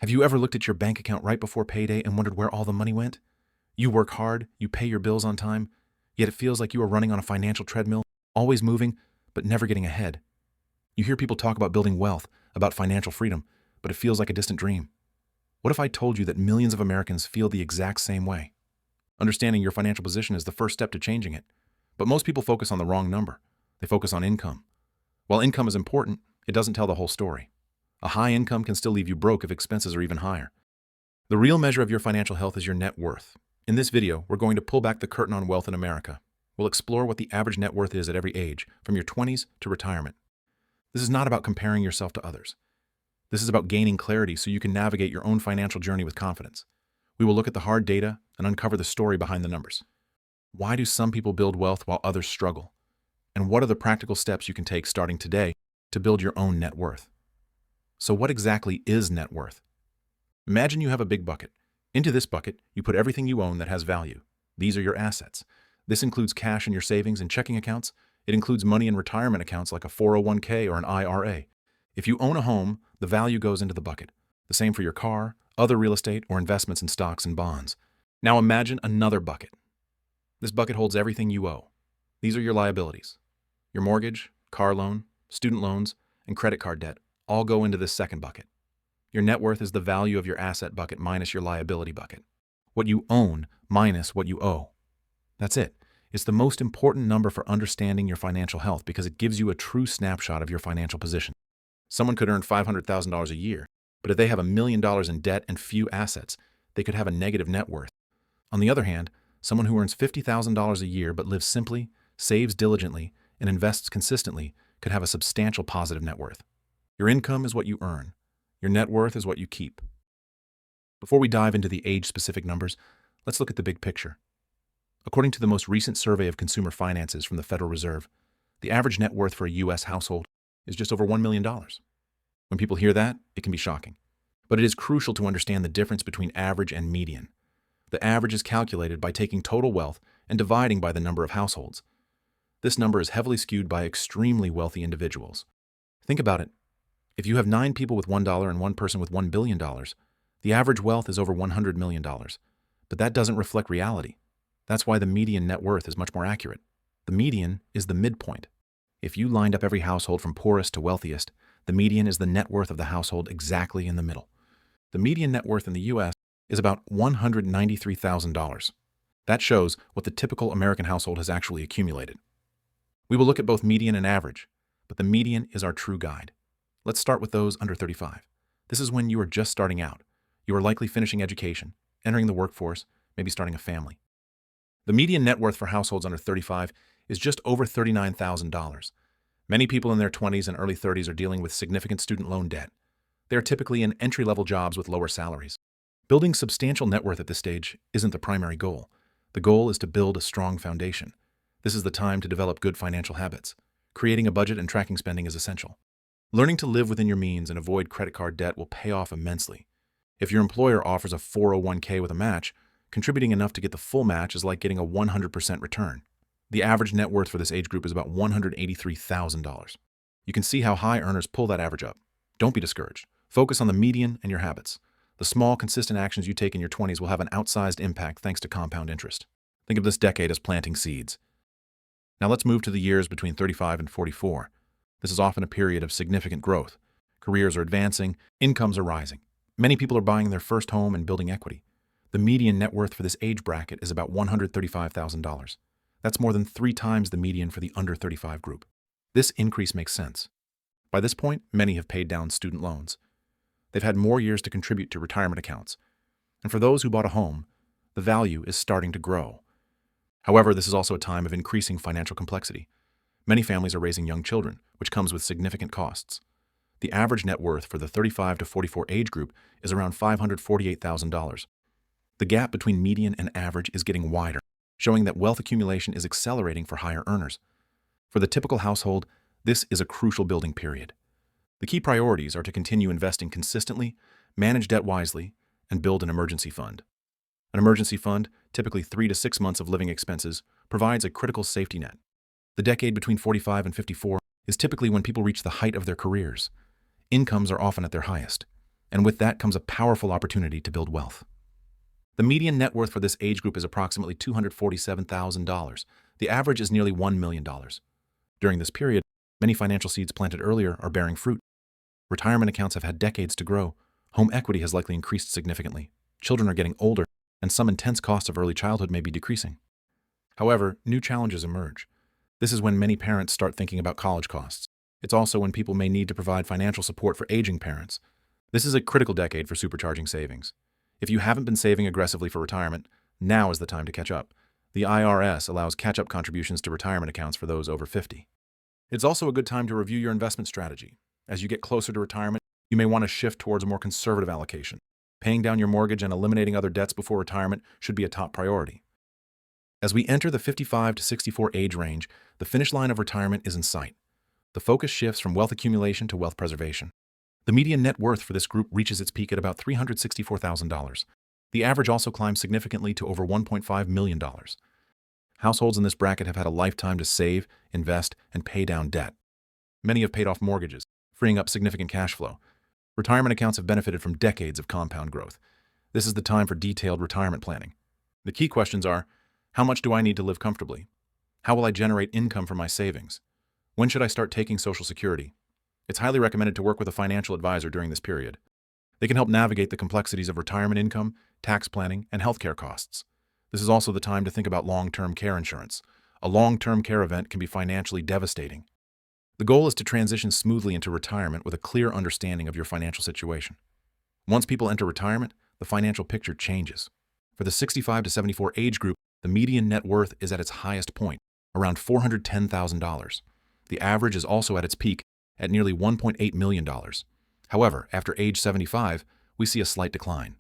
Have you ever looked at your bank account right before payday and wondered where all the money went? You work hard, you pay your bills on time, yet it feels like you are running on a financial treadmill, always moving, but never getting ahead. You hear people talk about building wealth, about financial freedom, but it feels like a distant dream. What if I told you that millions of Americans feel the exact same way? Understanding your financial position is the first step to changing it. But most people focus on the wrong number. They focus on income. While income is important, it doesn't tell the whole story. A high income can still leave you broke if expenses are even higher. The real measure of your financial health is your net worth. In this video, we're going to pull back the curtain on wealth in America. We'll explore what the average net worth is at every age, from your 20s to retirement. This is not about comparing yourself to others. This is about gaining clarity so you can navigate your own financial journey with confidence. We will look at the hard data and uncover the story behind the numbers. Why do some people build wealth while others struggle? And what are the practical steps you can take starting today to build your own net worth? So what exactly is net worth? Imagine you have a big bucket. Into this bucket, you put everything you own that has value. These are your assets. This includes cash in your savings and checking accounts. It includes money in retirement accounts like a 401k or an IRA. If you own a home, the value goes into the bucket. The same for your car, other real estate, or investments in stocks and bonds. Now imagine another bucket. This bucket holds everything you owe. These are your liabilities. Your mortgage, car loan, student loans, and credit card debt all go into this second bucket. Your net worth is the value of your asset bucket minus your liability bucket. What you own minus what you owe. That's it. It's the most important number for understanding your financial health because it gives you a true snapshot of your financial position. Someone could earn $500,000 a year, but if they have $1 million in debt and few assets, they could have a negative net worth. On the other hand, someone who earns $50,000 a year but lives simply, saves diligently, and invests consistently could have a substantial positive net worth. Your income is what you earn. Your net worth is what you keep. Before we dive into the age-specific numbers, let's look at the big picture. According to the most recent survey of consumer finances from the Federal Reserve, the average net worth for a U.S. household is just over $1 million. When people hear that, it can be shocking. But it is crucial to understand the difference between average and median. The average is calculated by taking total wealth and dividing by the number of households. This number is heavily skewed by extremely wealthy individuals. Think about it. If you have 9 people with $1 and 1 person with $1 billion, the average wealth is over $100 million. But that doesn't reflect reality. That's why the median net worth is much more accurate. The median is the midpoint. If you lined up every household from poorest to wealthiest, the median is the net worth of the household exactly in the middle. The median net worth in the U.S. is about $193,000. That shows what the typical American household has actually accumulated. We will look at both median and average, but the median is our true guide. Let's start with those under 35. This is when you are just starting out. You are likely finishing education, entering the workforce, maybe starting a family. The median net worth for households under 35 is just over $39,000. Many people in their 20s and early 30s are dealing with significant student loan debt. They are typically in entry-level jobs with lower salaries. Building substantial net worth at this stage isn't the primary goal. The goal is to build a strong foundation. This is the time to develop good financial habits. Creating a budget and tracking spending is essential. Learning to live within your means and avoid credit card debt will pay off immensely. If your employer offers a 401k with a match, contributing enough to get the full match is like getting a 100% return. The average net worth for this age group is about $183,000. You can see how high earners pull that average up. Don't be discouraged. Focus on the median and your habits. The small, consistent actions you take in your 20s will have an outsized impact thanks to compound interest. Think of this decade as planting seeds. Now let's move to the years between 35 and 44. This is often a period of significant growth. Careers are advancing, incomes are rising. Many people are buying their first home and building equity. The median net worth for this age bracket is about $135,000. That's more than 3 times the median for the under 35 group. This increase makes sense. By this point, many have paid down student loans. They've had more years to contribute to retirement accounts. And for those who bought a home, the value is starting to grow. However, this is also a time of increasing financial complexity. Many families are raising young children, which comes with significant costs. The average net worth for the 35 to 44 age group is around $548,000. The gap between median and average is getting wider, showing that wealth accumulation is accelerating for higher earners. For the typical household, this is a crucial building period. The key priorities are to continue investing consistently, manage debt wisely, and build an emergency fund. An emergency fund, typically 3 to 6 months of living expenses, provides a critical safety net. The decade between 45 and 54 is typically when people reach the height of their careers. Incomes are often at their highest. And with that comes a powerful opportunity to build wealth. The median net worth for this age group is approximately $247,000. The average is nearly $1 million. During this period, many financial seeds planted earlier are bearing fruit. Retirement accounts have had decades to grow. Home equity has likely increased significantly. Children are getting older, and some intense costs of early childhood may be decreasing. However, new challenges emerge. This is when many parents start thinking about college costs. It's also when people may need to provide financial support for aging parents. This is a critical decade for supercharging savings. If you haven't been saving aggressively for retirement, now is the time to catch up. The IRS allows catch-up contributions to retirement accounts for those over 50. It's also a good time to review your investment strategy. As you get closer to retirement, you may want to shift towards a more conservative allocation. Paying down your mortgage and eliminating other debts before retirement should be a top priority. As we enter the 55 to 64 age range, the finish line of retirement is in sight. The focus shifts from wealth accumulation to wealth preservation. The median net worth for this group reaches its peak at about $364,000. The average also climbs significantly to over $1.5 million. Households in this bracket have had a lifetime to save, invest, and pay down debt. Many have paid off mortgages, freeing up significant cash flow. Retirement accounts have benefited from decades of compound growth. This is the time for detailed retirement planning. The key questions are, how much do I need to live comfortably? How will I generate income from my savings? When should I start taking Social Security? It's highly recommended to work with a financial advisor during this period. They can help navigate the complexities of retirement income, tax planning, and healthcare costs. This is also the time to think about long-term care insurance. A long-term care event can be financially devastating. The goal is to transition smoothly into retirement with a clear understanding of your financial situation. Once people enter retirement, the financial picture changes. For the 65 to 74 age group, the median net worth is at its highest point, around $410,000. The average is also at its peak, at nearly $1.8 million. However, after age 75, we see a slight decline.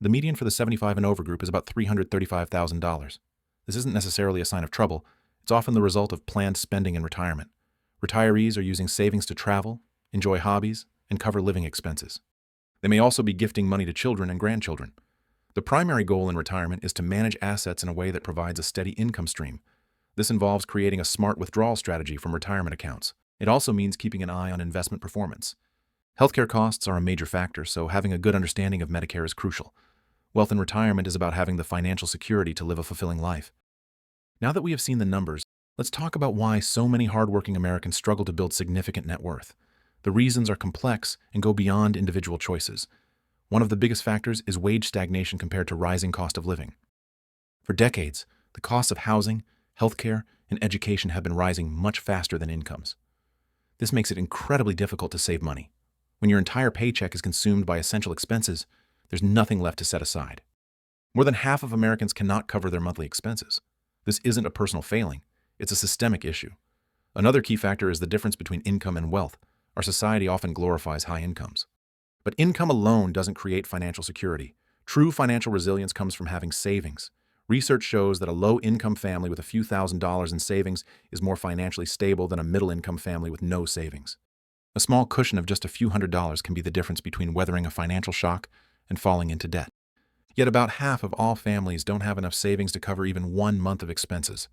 The median for the 75 and over group is about $335,000. This isn't necessarily a sign of trouble. It's often the result of planned spending in retirement. Retirees are using savings to travel, enjoy hobbies, and cover living expenses. They may also be gifting money to children and grandchildren. The primary goal in retirement is to manage assets in a way that provides a steady income stream. This involves creating a smart withdrawal strategy from retirement accounts. It also means keeping an eye on investment performance. Healthcare costs are a major factor, so having a good understanding of Medicare is crucial. Wealth in retirement is about having the financial security to live a fulfilling life. Now that we have seen the numbers, let's talk about why so many hardworking Americans struggle to build significant net worth. The reasons are complex and go beyond individual choices. One of the biggest factors is wage stagnation compared to rising cost of living. For decades, the costs of housing, healthcare, and education have been rising much faster than incomes. This makes it incredibly difficult to save money. When your entire paycheck is consumed by essential expenses, there's nothing left to set aside. More than half of Americans cannot cover their monthly expenses. This isn't a personal failing, it's a systemic issue. Another key factor is the difference between income and wealth. Our society often glorifies high incomes. But income alone doesn't create financial security. True financial resilience comes from having savings. Research shows that a low-income family with a few $1,000s in savings is more financially stable than a middle-income family with no savings. A small cushion of just a few $100s can be the difference between weathering a financial shock and falling into debt. Yet about half of all families don't have enough savings to cover even 1 month of expenses.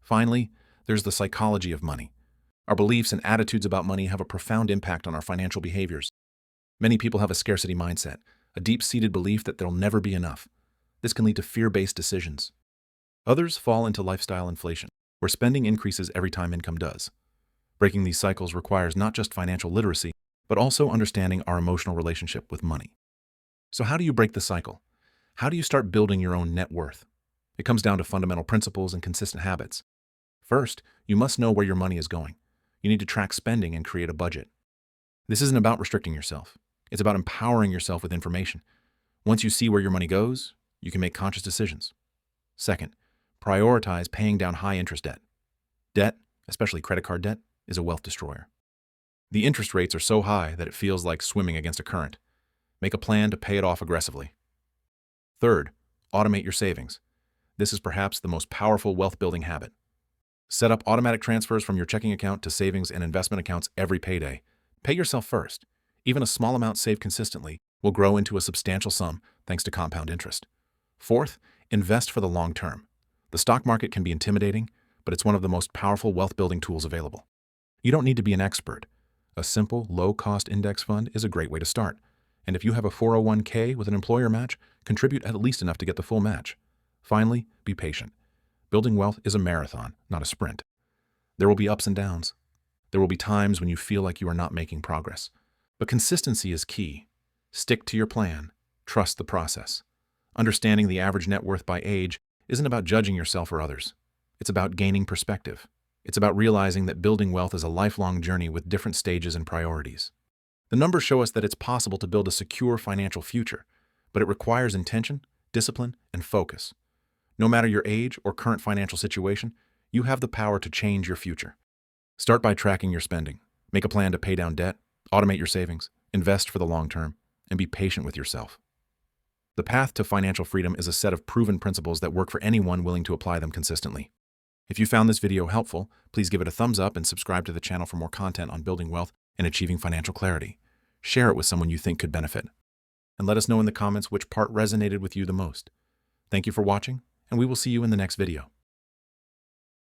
Finally, there's the psychology of money. Our beliefs and attitudes about money have a profound impact on our financial behaviors. Many people have a scarcity mindset, a deep-seated belief that there'll never be enough. This can lead to fear-based decisions. Others fall into lifestyle inflation, where spending increases every time income does. Breaking these cycles requires not just financial literacy, but also understanding our emotional relationship with money. So how do you break the cycle? How do you start building your own net worth? It comes down to fundamental principles and consistent habits. First, you must know where your money is going. You need to track spending and create a budget. This isn't about restricting yourself. It's about empowering yourself with information. Once you see where your money goes, you can make conscious decisions. Second, prioritize paying down high-interest debt. Debt, especially credit card debt, is a wealth destroyer. The interest rates are so high that it feels like swimming against a current. Make a plan to pay it off aggressively. Third, automate your savings. This is perhaps the most powerful wealth-building habit. Set up automatic transfers from your checking account to savings and investment accounts every payday. Pay yourself first. Even a small amount saved consistently will grow into a substantial sum thanks to compound interest. Fourth, invest for the long term. The stock market can be intimidating, but it's one of the most powerful wealth-building tools available. You don't need to be an expert. A simple, low-cost index fund is a great way to start. And if you have a 401k with an employer match, contribute at least enough to get the full match. Finally, be patient. Building wealth is a marathon, not a sprint. There will be ups and downs. There will be times when you feel like you are not making progress. But consistency is key. Stick to your plan. Trust the process. Understanding the average net worth by age isn't about judging yourself or others. It's about gaining perspective. It's about realizing that building wealth is a lifelong journey with different stages and priorities. The numbers show us that it's possible to build a secure financial future, but it requires intention, discipline, and focus. No matter your age or current financial situation, you have the power to change your future. Start by tracking your spending. Make a plan to pay down debt, automate your savings, invest for the long term, and be patient with yourself. The path to financial freedom is a set of proven principles that work for anyone willing to apply them consistently. If you found this video helpful, please give it a thumbs up and subscribe to the channel for more content on building wealth and achieving financial clarity. Share it with someone you think could benefit. And let us know in the comments which part resonated with you the most. Thank you for watching, and we will see you in the next video.